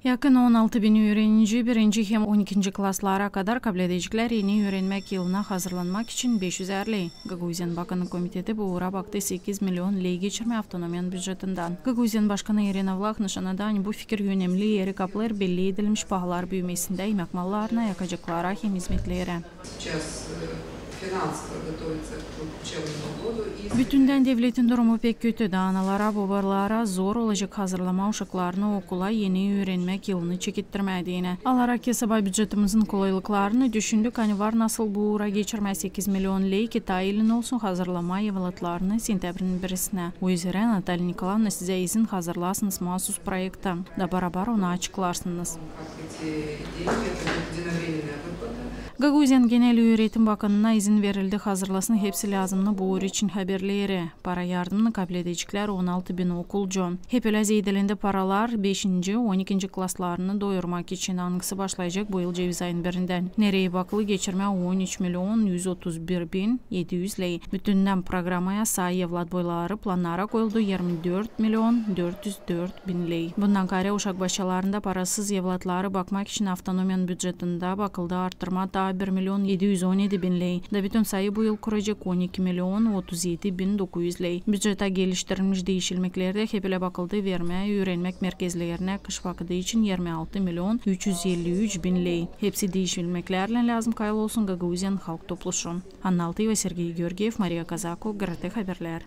Yakın 16 bin öğrenci 1. hem 12. klaslara kadar kabul edecekler yeni öğrenmek yılına hazırlanmak için 550. Gagauzyan Bakanı Komiteti bu uğra baktı 8 milyon lei geçirme avtonomiyan büdjetinden. Gagauzyan Başkanı Irina Vlach nişanadan bu fikir önemli yeri kaplar belli edilmiş pahalar büyümesinde yemek mallarına yakacaklara hem hizmetlere. Bütünden devletin durumu pek kötü. Analara, babalara zor olacak hazırlama uşaklarını okula yeni öğrenmek yılını çekittirmediğine. Alara kesaba büdjetimizin kolaylıklarını düşündük. Hani var nasıl bu uğra geçirme 8 milyon lei Kitay ilin olsun hazırlama evlatlarını sentabrin birisine. O yüzden Natalya Nikolayevna size izin hazırlasınız mahsus proyekte. Da beraber onu açıklarsınız. Gagauzyan Genel Öğretim Bakanı'na izin verildi. Hazırlasın hepsi lazımını bu uğur için haberleri. Para yardımını kabul edecekler 16 bin okulcu. Hep öyle zeydelinde paralar 5. 12. klaslarını doyurmak için angısı başlayacak bu yıl ceviz ayın birinden. Nereye bakılı geçirme 13 milyon 131 bin 700 lei. Bütünden programaya sayı evlat boyları planlara koyuldu 24 milyon 404 bin lei. Bundan kare uşak başlarında parasız evlatları bakmak için avtonomiyan büdjetinde bakıldı arttırma da 1 milyon 717 bin lei. Da bütün sayı bu yıl kuracak 12 milyon 37 bin 900 lei. Büdjete geliştirilmiş değişilmeklerde hepile bakıldı verme, öğrenmek merkezlerine kış vakıdı için 26 milyon 353 bin lei. Hepsi değişilmeklerle lazım kayıl olsun Gagauzyan halk topluşu. Anna Altay ve Sergey Georgiev, Maria Kazako, Grateh Haberler.